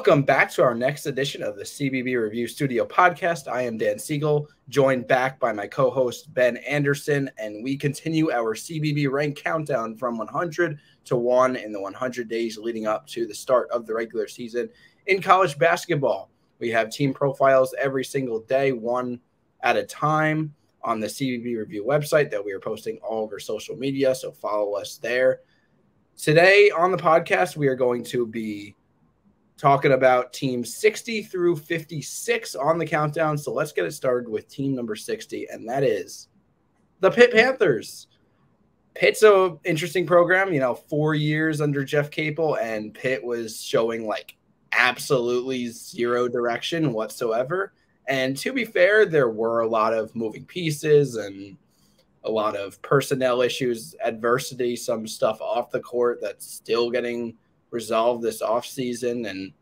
Welcome back to our next edition of the CBB Review Studio podcast. I am Dan Siegel, joined back by my co-host Ben Anderson, and we continue our CBB rank countdown from 100 to 1 in the 100 days leading up to the start of the regular season in college basketball. We have team profiles every single day, one at a time, on the CBB Review website that we are posting all over social media, so follow us there. Today on the podcast, we are going to be talking about teams 60 through 56 on the countdown. So let's get it started with team number 60, and that is the Pitt Panthers. Pitt's an interesting program, 4 years under Jeff Capel, and Pitt was showing like absolutely zero direction whatsoever. And to be fair, there were a lot of moving pieces and a lot of personnel issues, adversity, some stuff off the court that's still getting resolved this offseason, and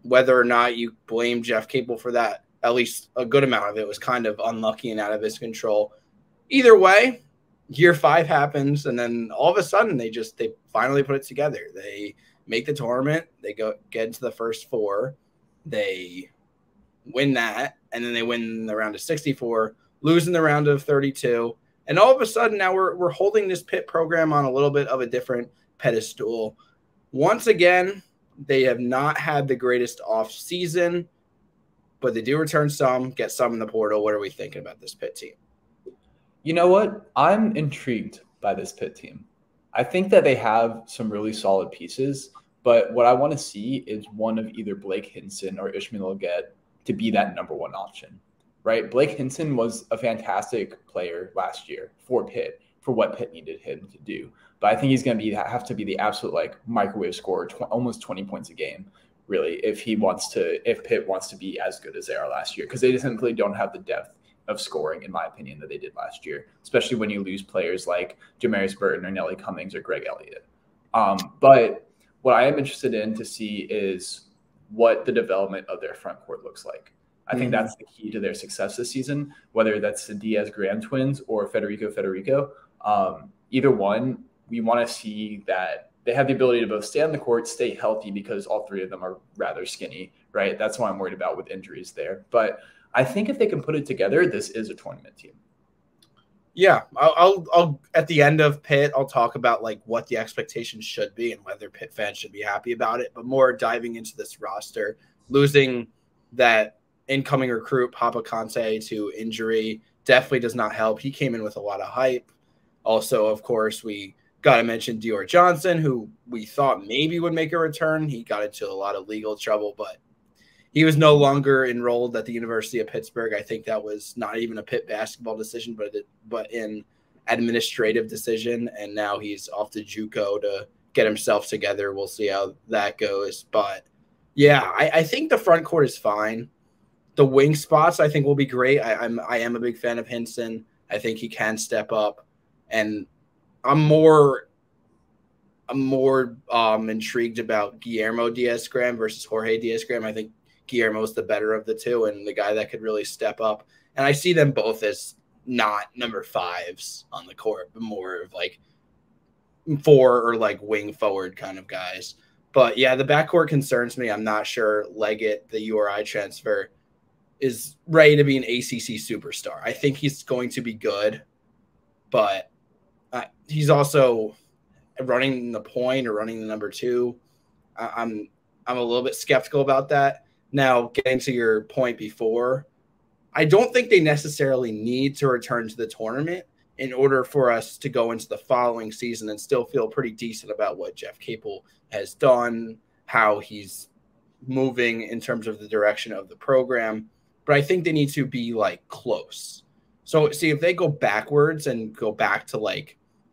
whether or not you blame Jeff Capel for that, at least a good amount of it was kind of unlucky and out of his control. Either way, year 5 happens, and then all of a sudden they finally put it together. They make the tournament, they get into the first 4, they win that, and then they win the round of 64, lose in the round of 32, and all of a sudden now we're holding this Pitt program on a little bit of a different pedestal. Once again, they have not had the greatest off season, but they do return some, get some in the portal. What are we thinking about this Pitt team? You know what? I'm intrigued by this Pitt team. I think that they have some really solid pieces, but what I want to see is one of either Blake Hinson or Ishmael Get to be that number 1 option, right? Blake Hinson was a fantastic player last year for Pitt, for what Pitt needed him to do. But I think he's going to have to be the absolute microwave scorer, almost 20 points a game, really, if Pitt wants to be as good as they are last year, because they simply don't have the depth of scoring, in my opinion, that they did last year, especially when you lose players like Jamarius Burton or Nelly Cummings or Greg Elliott. But what I am interested in to see is what the development of their front court looks like. I think that's the key to their success this season, whether that's the Diaz-Graham twins or Federico. Either one, we want to see that they have the ability to both stay on the court, stay healthy, because all 3 of them are rather skinny, right? That's what I'm worried about with injuries there. But I think if they can put it together, this is a tournament team. Yeah, I'll at the end of Pitt, I'll talk about what the expectations should be and whether Pitt fans should be happy about it. But more diving into this roster, losing that incoming recruit Papa Conte to injury definitely does not help. He came in with a lot of hype. Also, of course, we got to mention Dior Johnson, who we thought maybe would make a return. He got into a lot of legal trouble, but he was no longer enrolled at the University of Pittsburgh. I think that was not even a Pitt basketball decision, but an administrative decision. And now he's off to JUCO to get himself together. We'll see how that goes. But yeah, I think the front court is fine. The wing spots I think will be great. I am a big fan of Hinson. I think he can step up, and I'm more intrigued about Guillermo Diaz-Graham versus Jorge Diaz-Graham. I think Guillermo's the better of the two and the guy that could really step up. And I see them both as not number 5s on the court, but more of 4 or wing forward kind of guys. But yeah, the backcourt concerns me. I'm not sure Leggett, the URI transfer, is ready to be an ACC superstar. I think he's going to be good, but he's also running the point or running the number 2. I'm a little bit skeptical about that. Now, getting to your point before, I don't think they necessarily need to return to the tournament in order for us to go into the following season and still feel pretty decent about what Jeff Capel has done, how he's moving in terms of the direction of the program. But I think they need to be close. So see, if they go backwards and go back to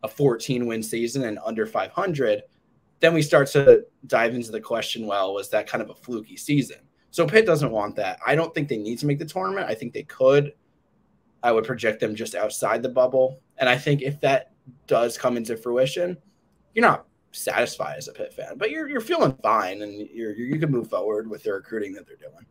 a 14-win season and under 500, then we start to dive into the question, well, was that kind of a fluky season? So Pitt doesn't want that. I don't think they need to make the tournament. I think they could. I would project them just outside the bubble. And I think if that does come into fruition, you're not satisfied as a Pitt fan, but you're feeling fine, and you can move forward with the recruiting that they're doing.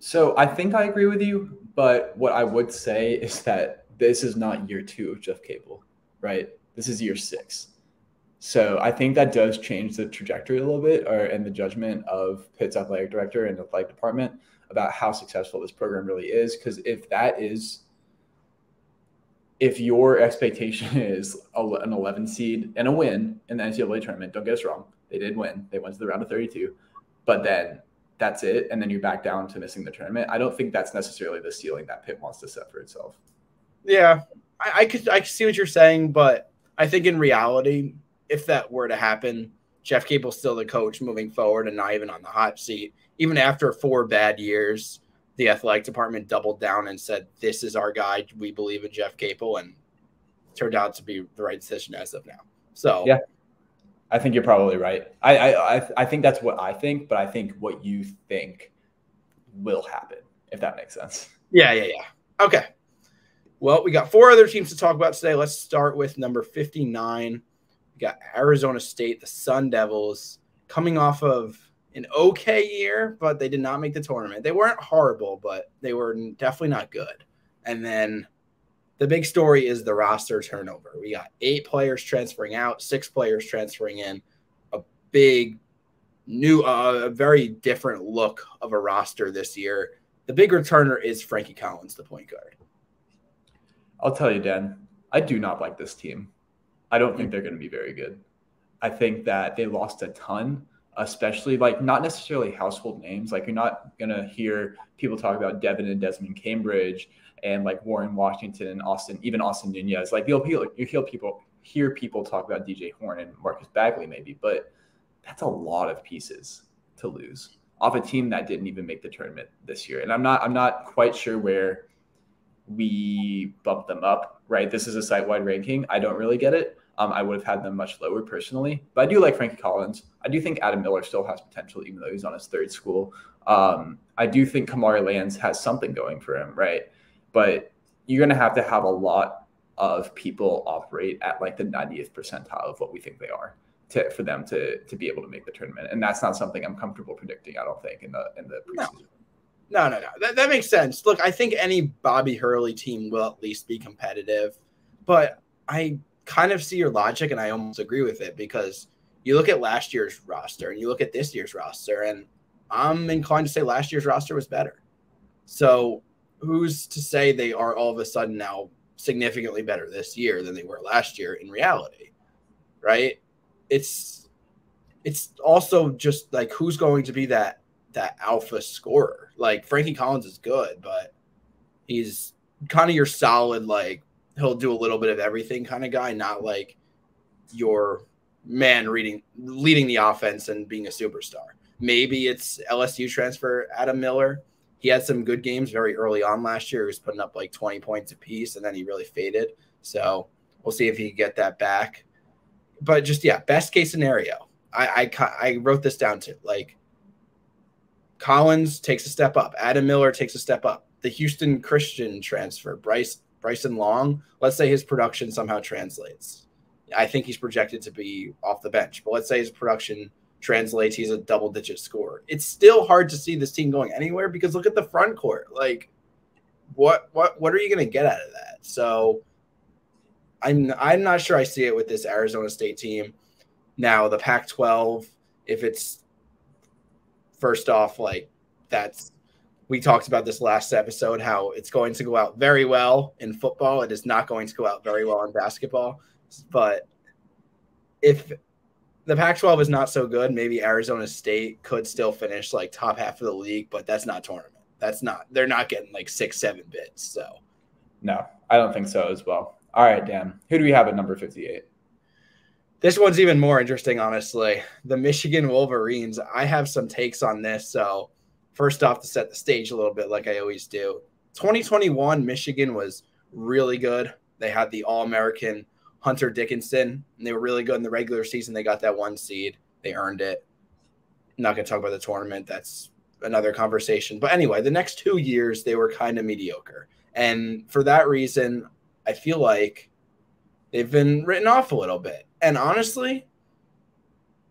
So I think I agree with you, but what I would say is that this is not year 2 of Jeff Capel, right? This is year 6. So I think that does change the trajectory a little bit, and the judgment of Pitt's athletic director and the athletic department about how successful this program really is. Because if your expectation is an 11 seed and a win in the NCAA tournament, don't get us wrong, they did win. They went to the round of 32, but then that's it. And then you're back down to missing the tournament. I don't think that's necessarily the ceiling that Pitt wants to set for itself. Yeah, I could see what you're saying, but I think in reality, if that were to happen, Jeff Capel's still the coach moving forward and not even on the hot seat. Even after 4 bad years, the athletic department doubled down and said, this is our guy. We believe in Jeff Capel, and turned out to be the right decision as of now. So yeah, I think you're probably right. I think that's what I think, but I think what you think will happen, if that makes sense. Yeah. Okay. Well, we got 4 other teams to talk about today. Let's start with number 59. We got Arizona State, the Sun Devils, coming off of an okay year, but they did not make the tournament. They weren't horrible, but they were definitely not good. And then the big story is the roster turnover. We got 8 players transferring out, 6 players transferring in. A big new, a very different look of a roster this year. The big returner is Frankie Collins, the point guard. I'll tell you, Dan, I do not like this team. I don't think they're going to be very good. I think that they lost a ton, especially not necessarily household names. You're not going to hear people talk about Devin and Desmond Cambridge and Warren Washington and even Austin Nunez. You hear people talk about DJ Horn and Marcus Bagley maybe, but that's a lot of pieces to lose off a team that didn't even make the tournament this year. And I'm not quite sure where we bumped them up, right? This is a site-wide ranking. I don't really get it. I would have had them much lower personally, but I do like Frankie Collins. I do think Adam Miller still has potential, even though he's on his 3rd school. I do think Kamari Lands has something going for him, right? But you're going to have a lot of people operate at the 90th percentile of what we think they are for them to be able to make the tournament. And that's not something I'm comfortable predicting, I don't think, in the preseason. No. That makes sense. Look, I think any Bobby Hurley team will at least be competitive, but I kind of see your logic and I almost agree with it, because you look at last year's roster and you look at this year's roster, and I'm inclined to say last year's roster was better. So who's to say they are all of a sudden now significantly better this year than they were last year in reality, right? It's also just who's going to be that alpha scorer. Frankie Collins is good, but he's kind of your solid, he'll do a little bit of everything kind of guy, not your man leading the offense and being a superstar. Maybe it's LSU transfer Adam Miller. He had some good games very early on last year. He was putting up 20 points apiece, and then he really faded. So we'll see if he can get that back. But just, best case scenario. I wrote this down too. Collins takes a step up. Adam Miller takes a step up. The Houston Christian transfer, Bryson Long, let's say his production somehow translates. I think he's projected to be off the bench, but let's say his production translates. He's a double-digit scorer. It's still hard to see this team going anywhere, because look at the front court. What are you going to get out of that? So I'm not sure I see it with this Arizona State team. Now the Pac-12, if it's first off, we talked about this last episode, how it's going to go out very well in football. It is not going to go out very well in basketball. But if the Pac-12 is not so good, maybe Arizona State could still finish top half of the league, but that's not tournament. They're not getting 6-7 bids. So no, I don't think so as well. All right, Dan, who do we have at number 58? This one's even more interesting, honestly. The Michigan Wolverines. I have some takes on this. So first off, to set the stage a little bit, like I always do, 2021, Michigan was really good. They had the All-American Hunter Dickinson, and they were really good in the regular season. They got that 1 seed. They earned it. I'm not going to talk about the tournament. That's another conversation. But anyway, the next 2 years, they were kind of mediocre. And for that reason, I feel like they've been written off a little bit. And honestly,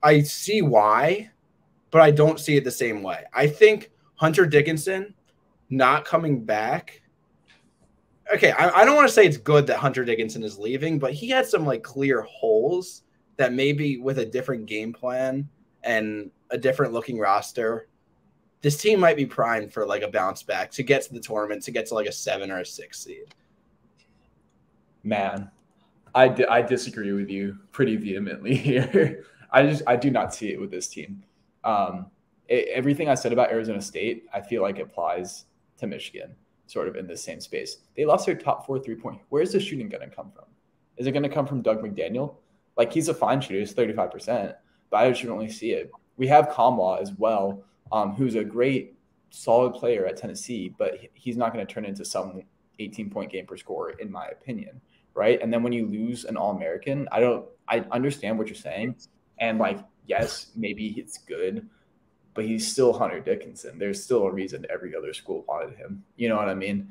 I see why, but I don't see it the same way. I think Hunter Dickinson not coming back. Okay, I don't want to say it's good that Hunter Dickinson is leaving, but he had some clear holes that maybe with a different game plan and a different looking roster, this team might be primed for like a bounce back to get to the tournament, to get to like a 7 or a 6 seed. Man, I disagree with you pretty vehemently here. I do not see it with this team. Everything I said about Arizona State, I feel like applies to Michigan, sort of in the same space. They lost their top 4 3-point. Where's the shooting going to come from? Is it going to come from Doug McDaniel? Like, he's a fine shooter, he's 35%, but I just don't really see it. We have Kamwa as well, who's a great, solid player at Tennessee, but he's not going to turn into some 18-point game per score, in my opinion, right? And then when you lose an All-American, I understand what you're saying, and like, yes, maybe it's good, but he's still Hunter Dickinson. There's still a reason every other school wanted him. You know what I mean?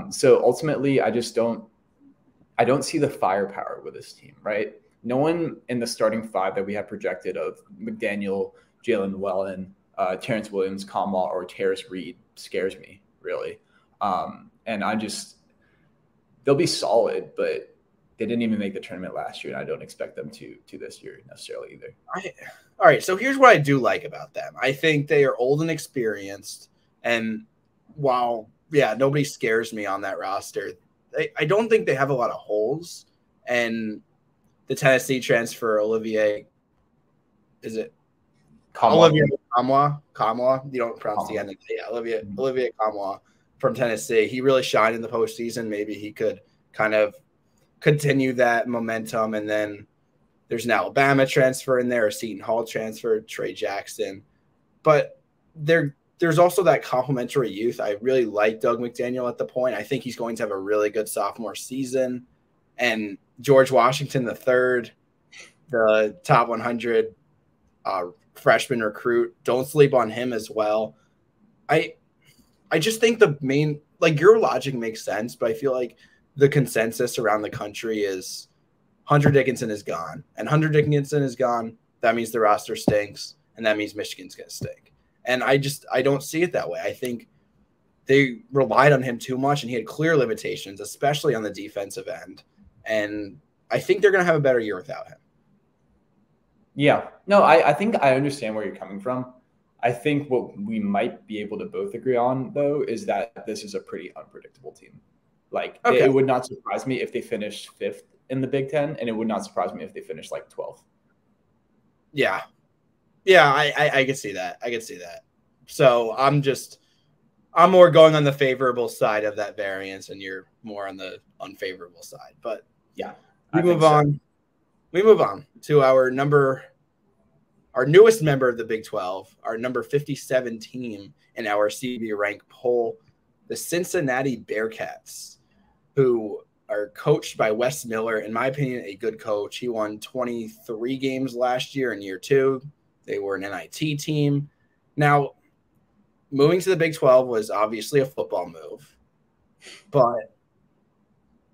So ultimately, I don't see the firepower with this team, right? No one in the starting 5 that we have projected of McDaniel, Jalen Llewellyn, Terrence Williams, Kamwa, or Terrace Reed scares me, really. And they'll be solid, but they didn't even make the tournament last year, and I don't expect them to this year necessarily either. All right, so here's what I do like about them. I think they are old and experienced, and while, nobody scares me on that roster, I don't think they have a lot of holes. And the Tennessee transfer, Olivier Kamwa? You don't pronounce the end. Yeah, Olivier Kamwa from Tennessee. He really shined in the postseason. Maybe he could kind of continue that momentum. And then there's an Alabama transfer in there, a Seton Hall transfer, Trey Jackson. But there's also that complementary youth. I really like Doug McDaniel at the point. I think he's going to have a really good sophomore season. And George Washington III, the top 100 freshman recruit, don't sleep on him as well. I just think the main, like, your logic makes sense, but I feel like the consensus around the country is Hunter Dickinson is gone. And Hunter Dickinson is gone. That means the roster stinks, and that means Michigan's going to stink. And I don't see it that way. I think they relied on him too much, and he had clear limitations, especially on the defensive end. And I think they're going to have a better year without him. Yeah. No, I think I understand where you're coming from. I think what we might be able to both agree on, though, is that this is a pretty unpredictable team. Like, it would not surprise me if they finished 5th in the Big Ten, and it would not surprise me if they finished like 12th. Yeah. Yeah, I can see that. I can see that. So I'm more going on the favorable side of that variance, and you're more on the unfavorable side. But yeah, we move on. We move on to our newest member of the Big 12, our number 57 team in our CBB rank poll, the Cincinnati Bearcats, who are coached by Wes Miller. In my opinion, a good coach. He won 23 games last year in year 2. They were an NIT team. Now, moving to the Big 12 was obviously a football move, but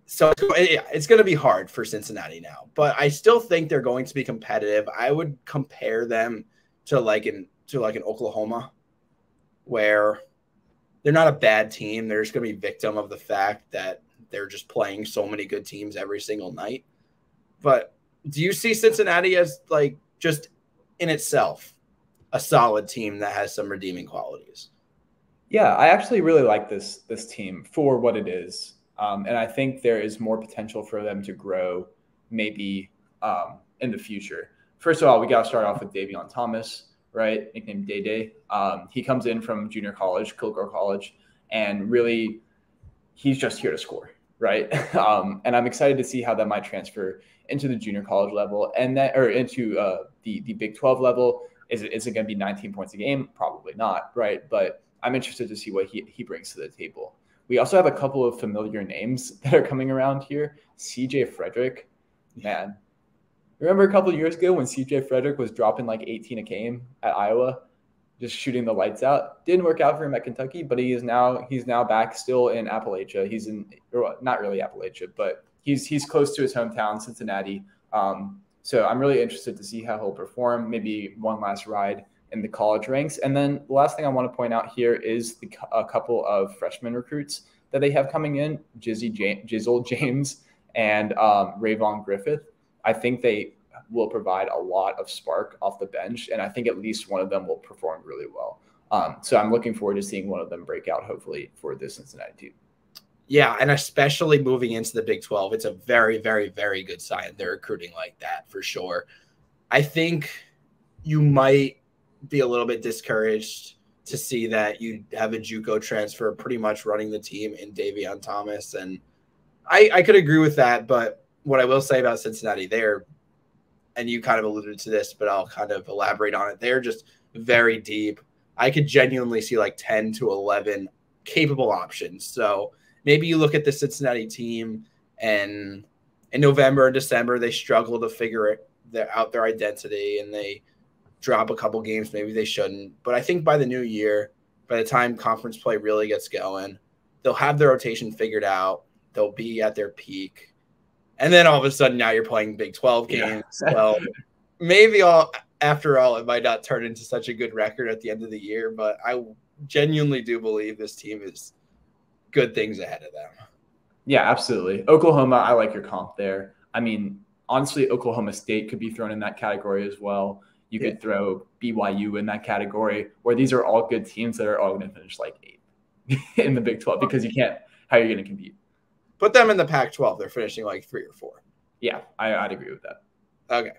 so it's going to be hard for Cincinnati now. But I still think they're going to be competitive. I would compare them to like an Oklahoma, where they're not a bad team. They're just going to be victim of the fact that they're just playing so many good teams every single night. But do you see Cincinnati as, like, just in itself a solid team that has some redeeming qualities? Yeah, I actually really like this team for what it is. And I think there is more potential for them to grow maybe in the future. First of all, we got to start off with Davion Thomas, right? Nicknamed Day Day. He comes in from junior college, Kilgore College, and really he's just here to score, right? And I'm excited to see how that might transfer into the junior college level and into the Big 12 level. Is it going to be 19 points a game? Probably not, right? But I'm interested to see what he brings to the table. We also have a couple of familiar names that are coming around here. CJ Frederick, man. Remember a couple of years ago when CJ Frederick was dropping like 18 a game at Iowa, just shooting the lights out? Didn't work out for him at Kentucky, but he's now back still in Appalachia. He's not really Appalachia, but he's close to his hometown, Cincinnati. So I'm really interested to see how he'll perform. Maybe one last ride in the college ranks. And then the last thing I want to point out here is a couple of freshman recruits that they have coming in, Jizzle James and Rayvon Griffith. I think they will provide a lot of spark off the bench, and I think at least one of them will perform really well. So I'm looking forward to seeing one of them break out, hopefully, for this Cincinnati team. Yeah, and especially moving into the Big 12, it's a very, very, very good sign they're recruiting like that for sure. I think you might be a little bit discouraged to see that you have a JUCO transfer pretty much running the team in Davion Thomas, and I could agree with that. But what I will say about Cincinnati, and you kind of alluded to this, but I'll kind of elaborate on it. They're just very deep. I could genuinely see like 10 to 11 capable options. So maybe you look at the Cincinnati team, and in November and December, they struggle to figure out their identity, and they drop a couple games maybe they shouldn't. But I think by the new year, by the time conference play really gets going, they'll have their rotation figured out. They'll be at their peak. And then all of a sudden now you're playing Big 12 games. Yeah. Well, maybe after all, it might not turn into such a good record at the end of the year, but I genuinely do believe this team is good things ahead of them. Yeah, absolutely. Oklahoma, I like your comp there. I mean, honestly, Oklahoma State could be thrown in that category as well. You could throw BYU in that category, where these are all good teams that are all going to finish like 8th in the Big 12, because how are you going to compete? Put them in the Pac-12. They're finishing like 3 or 4. Yeah, I'd agree with that. Okay.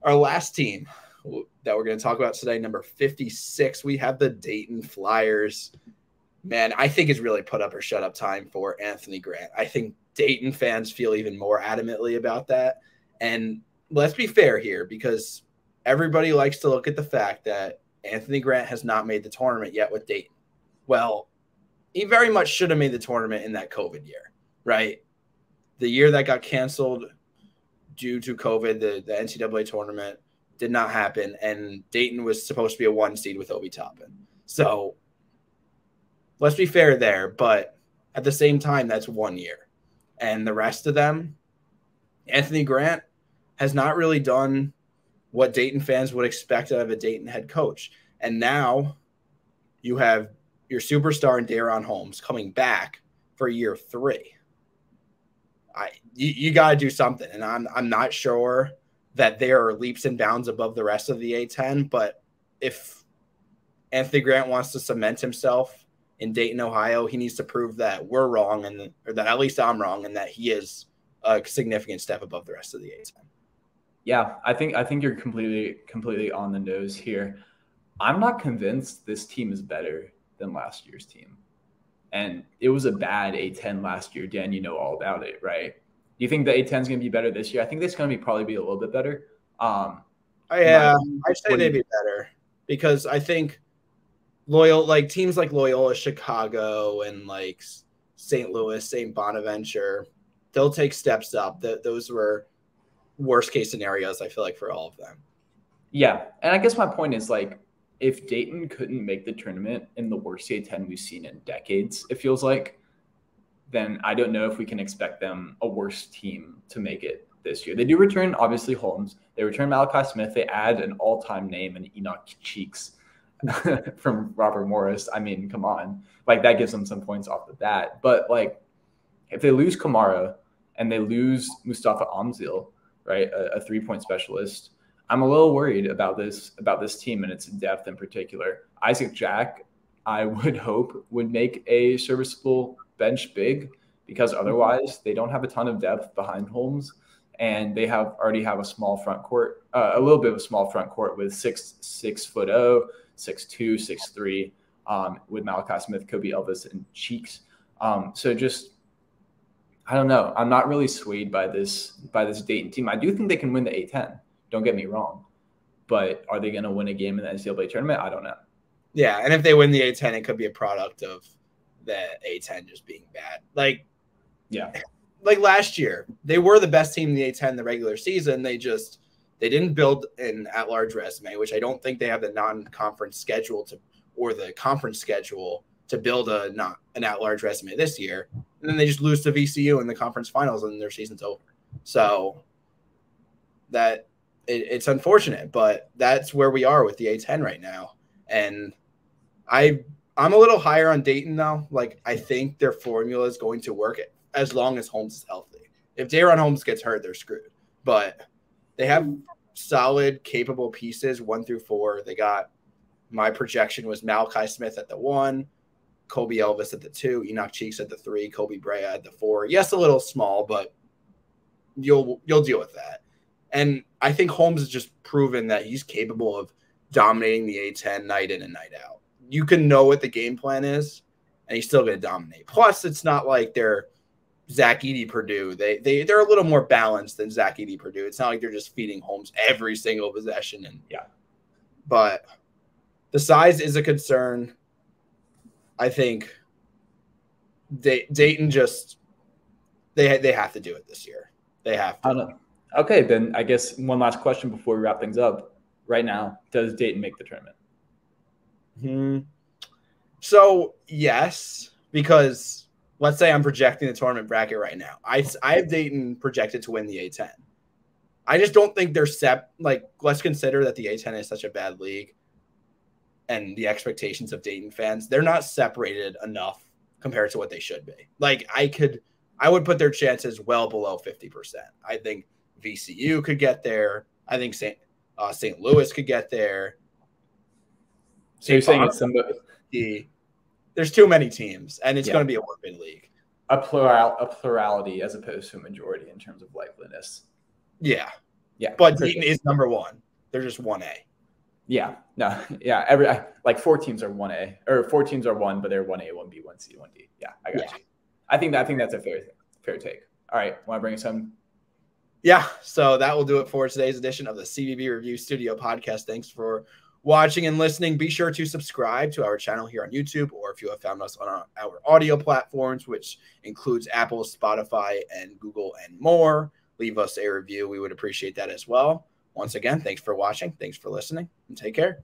Our last team that we're going to talk about today, number 56, we have the Dayton Flyers. Man, I think it's really put up or shut up time for Anthony Grant. I think Dayton fans feel even more adamantly about that. And let's be fair here, because everybody likes to look at the fact that Anthony Grant has not made the tournament yet with Dayton. Well, he very much should have made the tournament in that COVID year, right? The year that got canceled due to COVID, the NCAA tournament did not happen, and Dayton was supposed to be a 1 seed with Obi Toppin. So let's be fair there, but at the same time, that's 1 year. And the rest of them, Anthony Grant has not really done what Dayton fans would expect out of a Dayton head coach. And now you have your superstar in Daron Holmes coming back for year 3. You got to do something. And I'm not sure that they are leaps and bounds above the rest of the A-10, but if Anthony Grant wants to cement himself in Dayton, Ohio, he needs to prove that we're wrong, or that at least I'm wrong, and that he is a significant step above the rest of the A-10. Yeah, I think you're completely on the nose here. I'm not convinced this team is better than last year's team. And it was a bad A-10 last year. Dan, you know all about it, right? Do you think the A-10 is going to be better this year? I think it's going to probably be a little bit better. Yeah, I'd say they'd be better, because I think teams like Loyola Chicago and like St. Louis, St. Bonaventure, they'll take steps up. Those were worst case scenarios, I feel like, for all of them. Yeah. And I guess my point is, like, if Dayton couldn't make the tournament in the worst A-10 we've seen in decades, it feels like, then I don't know if we can expect them, a worse team, to make it this year. They do return, obviously, Holmes. They return Malachi Smith. They add an all-time name in Enoch Cheeks from Robert Morris. I mean, come on. Like, that gives them some points off the bat. But, like, if they lose Kamara and they lose Mustafa Amzil, right, a 3-point specialist, I'm a little worried about this team and its depth in particular. Isaac Jack, I would hope, would make a serviceable bench big, because otherwise they don't have a ton of depth behind Holmes, and they already have a small front court, a little bit of a small front court with 6'0", 6'2", 6'3", with Malachi Smith, Kobe Elvis, and Cheeks. So just, I don't know. I'm not really swayed by this Dayton team. I do think they can win the A-10. Don't get me wrong. But are they going to win a game in the NCAA tournament? I don't know. Yeah, and if they win the A-10, it could be a product of the A-10 just being bad. Like last year, they were the best team in the A-10 in the regular season. They didn't build an at-large resume, which I don't think they have the non-conference schedule or the conference schedule to build an at-large resume this year. And then they just lose to VCU in the conference finals and their season's over. So that it's unfortunate, but that's where we are with the A-10 right now. And I'm a little higher on Dayton though. Like, I think their formula is going to work as long as Holmes is healthy. If Daron Holmes gets hurt, they're screwed. But they have solid, capable pieces 1 through 4. They got, my projection was Malachi Smith at the 1, Kobe Elvis at the 2, Enoch Cheeks at the 3, Kobe Brea at the 4. Yes, a little small, but you'll deal with that. And I think Holmes has just proven that he's capable of dominating the A-10 night in and night out. You can know what the game plan is, and he's still going to dominate. Plus, it's not like they're Zach Edey Purdue. They're a little more balanced than Zach Edey Purdue. It's not like they're just feeding Holmes every single possession. And but the size is a concern. I think Dayton just they have to do it this year. They have to. Okay, then I guess one last question before we wrap things up. Right now, does Dayton make the tournament? So yes, because let's say I'm projecting the tournament bracket right now. I have Dayton projected to win the A-10. I just don't think they're set. Like, let's consider that the A-10 is such a bad league, and the expectations of Dayton fans, they're not separated enough compared to what they should be. Like, I would put their chances well below 50%. I think VCU could get there. I think St. Louis could get there. So you're saying it's somebody? There's too many teams, and it's going to be a one-bid league. A plurality as opposed to a majority in terms of likeliness. Yeah. But Dayton is number 1. They're just 1A. Yeah. No. Yeah. Like 4 teams are 1A, or 4 teams are 1, but they're 1A, 1B, 1C, 1D. Yeah, I got you. I think that's a fair take. All right, want to bring us home? Yeah. So that will do it for today's edition of the CBB Review Studio podcast. Thanks for watching and listening. Be sure to subscribe to our channel here on YouTube, or if you have found us on our audio platforms, which includes Apple, Spotify, and Google, and more. Leave us a review. We would appreciate that as well. Once again, thanks for watching. Thanks for listening, and take care.